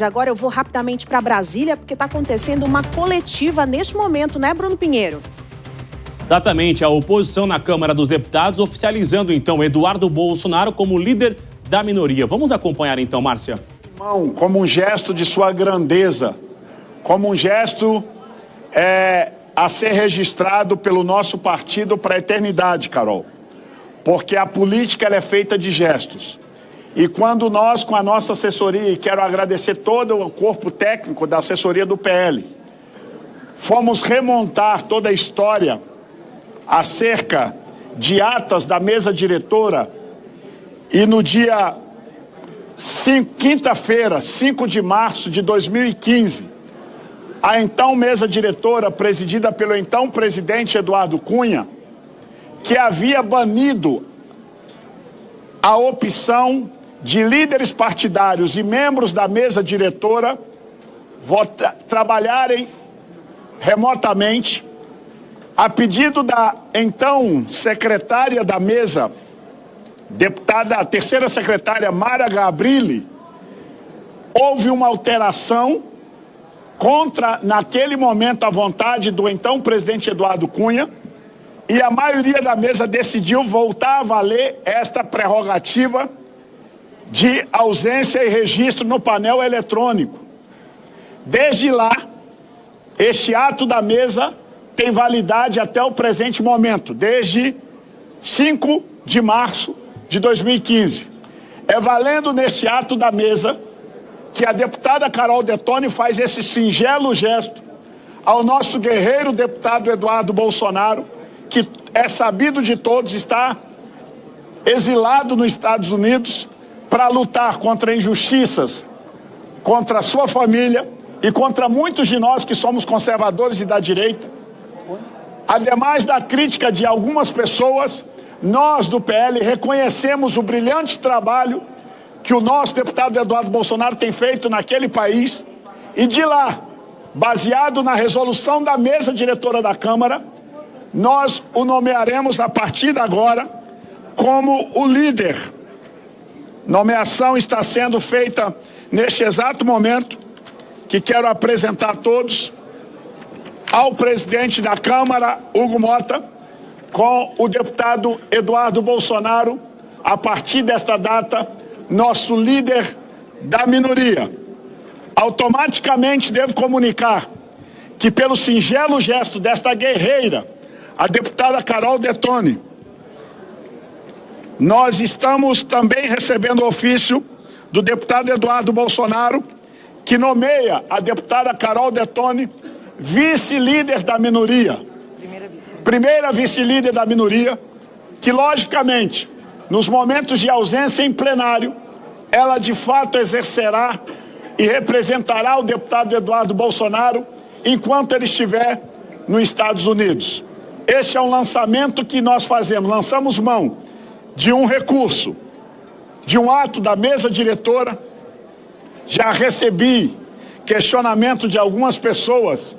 Agora eu vou rapidamente para Brasília, porque está acontecendo uma coletiva neste momento, né, Bruno Pinheiro? Exatamente, a oposição na Câmara dos Deputados oficializando, então, Eduardo Bolsonaro como líder da minoria. Vamos acompanhar, então, Márcia. Irmão, como um gesto de sua grandeza, como um gesto a ser registrado pelo nosso partido para a eternidade, Carol. Porque a política ela é feita de gestos. E quando nós, com a nossa assessoria, e quero agradecer todo o corpo técnico da assessoria do PL, fomos remontar toda a história acerca de atas da mesa diretora, e no dia quinta-feira, 5 de março de 2015, a então mesa diretora, presidida pelo então presidente Eduardo Cunha, que havia banido a opção de líderes partidários e membros da mesa diretora trabalharem remotamente, a pedido da então secretária da mesa, deputada, a terceira secretária Mara Gabrilli, houve uma alteração contra, naquele momento, a vontade do então presidente Eduardo Cunha, e a maioria da mesa decidiu voltar a valer esta prerrogativa de ausência e registro no painel eletrônico. Desde lá, este ato da mesa tem validade até o presente momento, desde 5 de março de 2015. É valendo neste ato da mesa que a deputada Carol Detoni faz esse singelo gesto ao nosso guerreiro deputado Eduardo Bolsonaro, que é sabido de todos, está exilado nos Estados Unidos para lutar contra injustiças, contra a sua família e contra muitos de nós que somos conservadores e da direita. Ademais da crítica de algumas pessoas, nós do PL reconhecemos o brilhante trabalho que o nosso deputado Eduardo Bolsonaro tem feito naquele país, e de lá, baseado na resolução da mesa diretora da Câmara, nós o nomearemos a partir de agora como o líder. Nomeação está sendo feita neste exato momento, que quero apresentar a todos ao presidente da Câmara, Hugo Mota, com o deputado Eduardo Bolsonaro, a partir desta data, nosso líder da minoria. Automaticamente devo comunicar que, pelo singelo gesto desta guerreira, a deputada Carol Detoni, nós estamos também recebendo o ofício do deputado Eduardo Bolsonaro, que nomeia a deputada Carol Detoni vice-líder da minoria. Primeira vice-líder da minoria, que logicamente, nos momentos de ausência em plenário, ela de fato exercerá e representará o deputado Eduardo Bolsonaro enquanto ele estiver nos Estados Unidos. Este é um lançamento que nós fazemos, lançamos mão de um recurso, de um ato da mesa diretora. Já recebi questionamento de algumas pessoas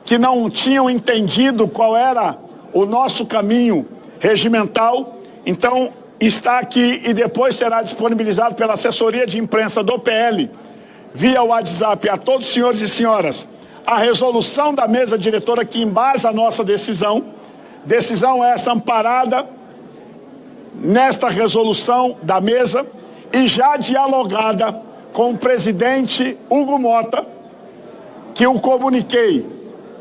que não tinham entendido qual era o nosso caminho regimental. Então, está aqui e depois será disponibilizado pela assessoria de imprensa do PL, via WhatsApp, a todos os senhores e senhoras, a resolução da mesa diretora que embasa a nossa decisão. Decisão essa amparada nesta resolução da mesa e já dialogada com o presidente Hugo Mota, que o comuniquei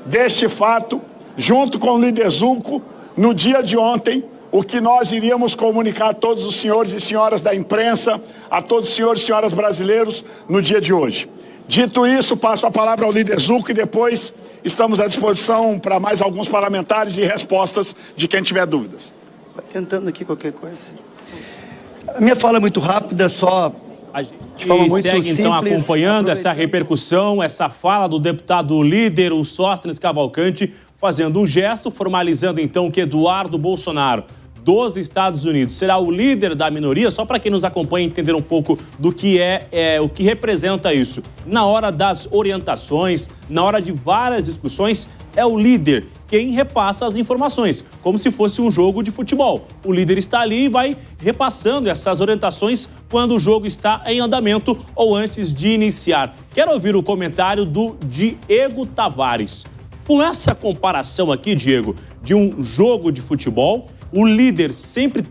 deste fato, junto com o líder Zulco, no dia de ontem, o que nós iríamos comunicar a todos os senhores e senhoras da imprensa, a todos os senhores e senhoras brasileiros, no dia de hoje. Dito isso, passo a palavra ao líder Zulco e depois estamos à disposição para mais alguns parlamentares e respostas de quem tiver dúvidas. Tentando aqui qualquer coisa. A minha fala é muito rápida, só a gente segue então acompanhando essa repercussão, essa fala do deputado líder, o Sóstenes Cavalcante, fazendo um gesto, formalizando então que Eduardo Bolsonaro, dos Estados Unidos, será o líder da minoria. Só para quem nos acompanha entender um pouco do que o que representa isso. Na hora das orientações, na hora de várias discussões, é o líder quem repassa as informações, como se fosse um jogo de futebol. O líder está ali e vai repassando essas orientações quando o jogo está em andamento ou antes de iniciar. Quero ouvir o comentário do Diego Tavares. Com essa comparação aqui, Diego, de um jogo de futebol, o líder sempre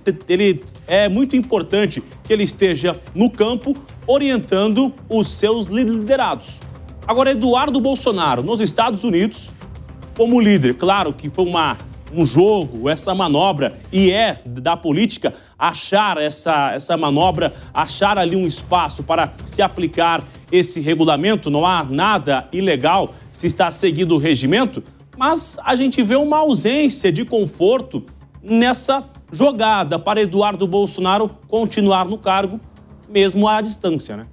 é muito importante que ele esteja no campo orientando os seus liderados. Agora, Eduardo Bolsonaro, nos Estados Unidos, como líder, claro que foi um jogo, essa manobra, e é da política achar essa manobra, achar ali um espaço para se aplicar esse regulamento. Não há nada ilegal se está seguindo o regimento, mas a gente vê uma ausência de conforto nessa jogada para Eduardo Bolsonaro continuar no cargo, mesmo à distância, né?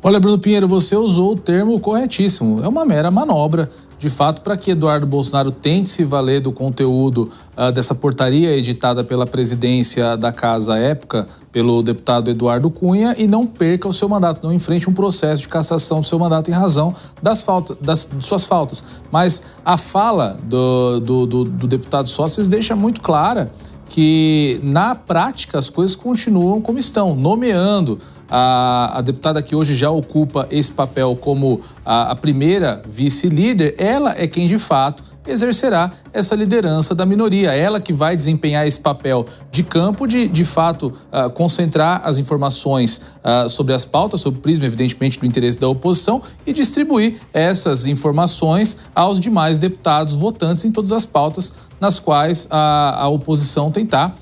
Olha, Bruno Pinheiro, você usou o termo corretíssimo. É uma mera manobra, de fato, para que Eduardo Bolsonaro tente se valer do conteúdo dessa portaria editada pela presidência da casa à época, pelo deputado Eduardo Cunha, e não perca o seu mandato, não enfrente um processo de cassação do seu mandato em razão de suas faltas. Mas a fala do deputado Sóstenes deixa muito clara que, na prática, as coisas continuam como estão, nomeando a deputada que hoje já ocupa esse papel como a primeira vice-líder. Ela é quem, de fato, exercerá essa liderança da minoria. Ela que vai desempenhar esse papel de campo, de fato, concentrar as informações sobre as pautas, sobre o prisma, evidentemente, do interesse da oposição, e distribuir essas informações aos demais deputados votantes em todas as pautas nas quais a oposição tentar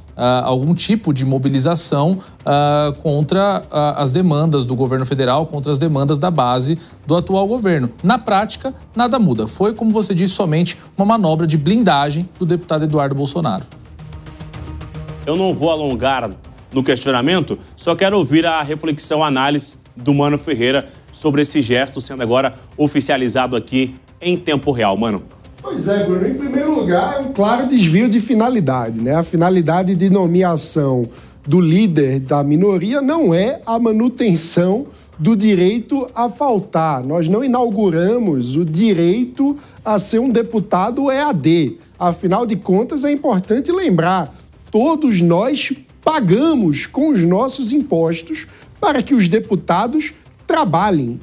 algum tipo de mobilização contra as demandas do governo federal, contra as demandas da base do atual governo. Na prática, nada muda. Foi, como você disse, somente uma manobra de blindagem do deputado Eduardo Bolsonaro. Eu não vou alongar no questionamento, só quero ouvir a reflexão, a análise do Mano Ferreira sobre esse gesto sendo agora oficializado aqui em tempo real. Mano. Pois é, Bruno. Em primeiro lugar, é um claro desvio de finalidade, né? A finalidade de nomeação do líder da minoria não é a manutenção do direito a faltar. Nós não inauguramos o direito a ser um deputado EAD. Afinal de contas, é importante lembrar, todos nós pagamos com os nossos impostos para que os deputados trabalhem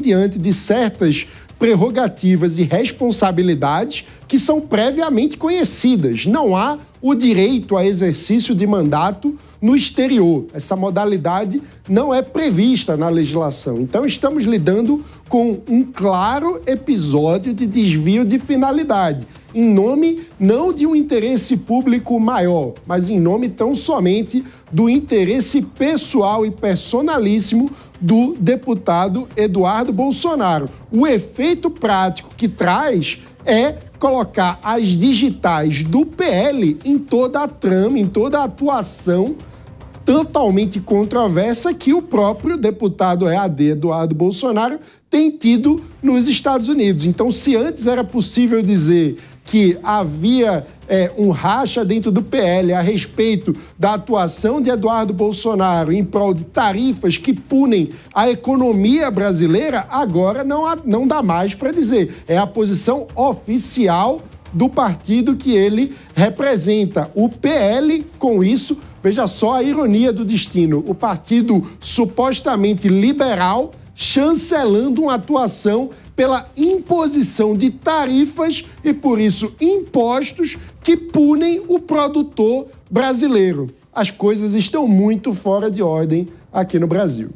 diante de certas prerrogativas e responsabilidades que são previamente conhecidas. Não há o direito a exercício de mandato no exterior. Essa modalidade não é prevista na legislação. Então, estamos lidando com um claro episódio de desvio de finalidade, em nome não de um interesse público maior, mas em nome tão somente do interesse pessoal e personalíssimo do deputado Eduardo Bolsonaro. O efeito prático que traz é colocar as digitais do PL em toda a trama, em toda a atuação totalmente controversa que o próprio deputado EAD Eduardo Bolsonaro tem tido nos Estados Unidos. Então, se antes era possível dizer que havia um racha dentro do PL a respeito da atuação de Eduardo Bolsonaro em prol de tarifas que punem a economia brasileira, agora não dá mais para dizer. É a posição oficial do partido que ele representa. O PL, com isso, veja só a ironia do destino, o partido supostamente liberal chancelando uma atuação pela imposição de tarifas e, por isso, impostos que punem o produtor brasileiro. As coisas estão muito fora de ordem aqui no Brasil.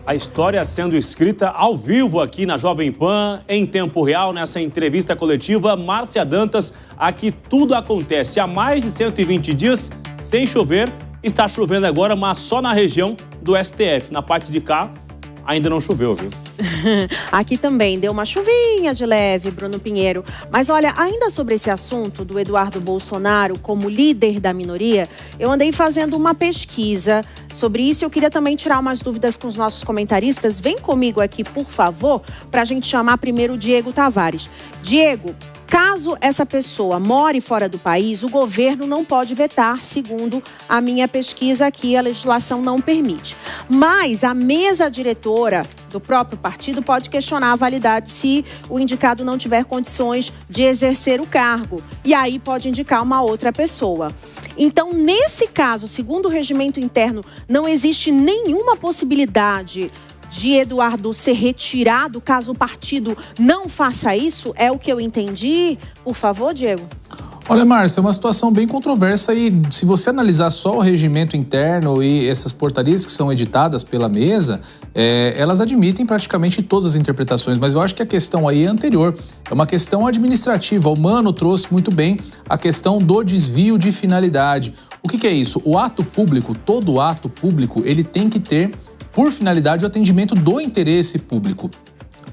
A história sendo escrita ao vivo aqui na Jovem Pan, em tempo real, nessa entrevista coletiva. Márcia Dantas, aqui tudo acontece há mais de 120 dias, sem chover. Está chovendo agora, mas só na região do STF. Na parte de cá, ainda não choveu, viu? Aqui também deu uma chuvinha de leve, Bruno Pinheiro. Mas olha, ainda sobre esse assunto do Eduardo Bolsonaro como líder da minoria, eu andei fazendo uma pesquisa sobre isso. Eu queria também tirar umas dúvidas com os nossos comentaristas. Vem comigo aqui, por favor, para a gente chamar primeiro o Diego Tavares. Diego, Caso essa pessoa more fora do país, o governo não pode vetar, segundo a minha pesquisa aqui, a legislação não permite. Mas a mesa diretora do próprio partido pode questionar a validade se o indicado não tiver condições de exercer o cargo. E aí pode indicar uma outra pessoa. Então, nesse caso, segundo o regimento interno, não existe nenhuma possibilidade de Eduardo ser retirado caso o partido não faça isso? É o que eu entendi? Por favor, Diego. Olha, Márcia, é uma situação bem controversa e se você analisar só o regimento interno e essas portarias que são editadas pela mesa, elas admitem praticamente todas as interpretações, mas eu acho que a questão aí é anterior, é uma questão administrativa. O Mano trouxe muito bem a questão do desvio de finalidade. O que é isso? O ato público, todo ato público, ele tem que ter por finalidade o atendimento do interesse público.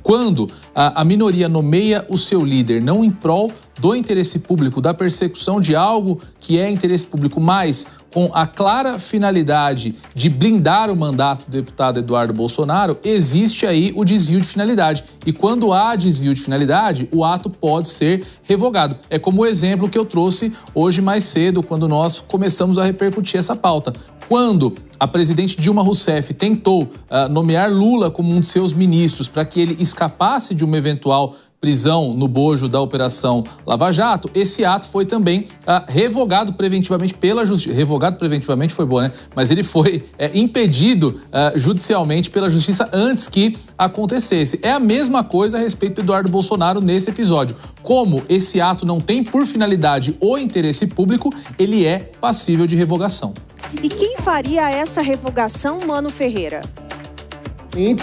Quando a minoria nomeia o seu líder não em prol do interesse público, da persecução de algo que é interesse público, mas com a clara finalidade de blindar o mandato do deputado Eduardo Bolsonaro, existe aí o desvio de finalidade. E quando há desvio de finalidade, o ato pode ser revogado. É como o exemplo que eu trouxe hoje mais cedo, quando nós começamos a repercutir essa pauta. Quando a presidente Dilma Rousseff tentou nomear Lula como um de seus ministros para que ele escapasse de uma eventual prisão no bojo da Operação Lava Jato, esse ato foi também revogado preventivamente pela Justiça. Revogado preventivamente foi bom, né? Mas ele foi impedido judicialmente pela Justiça antes que acontecesse. É a mesma coisa a respeito do Eduardo Bolsonaro nesse episódio. Como esse ato não tem por finalidade o interesse público, ele é passível de revogação. E quem faria essa revogação, Mano Ferreira?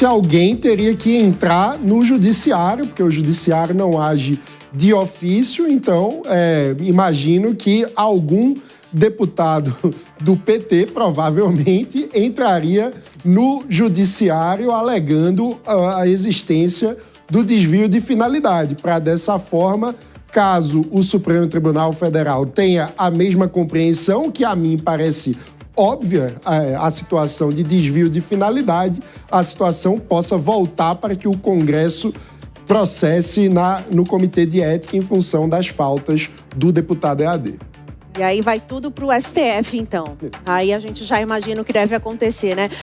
Alguém teria que entrar no judiciário, porque o judiciário não age de ofício, então imagino que algum deputado do PT provavelmente entraria no judiciário alegando a existência do desvio de finalidade, para dessa forma, caso o Supremo Tribunal Federal tenha a mesma compreensão, que a mim parece óbvia a situação de desvio de finalidade, a situação possa voltar para que o Congresso processe no Comitê de Ética em função das faltas do deputado EAD. E aí vai tudo para o STF, então. Aí a gente já imagina o que deve acontecer, né?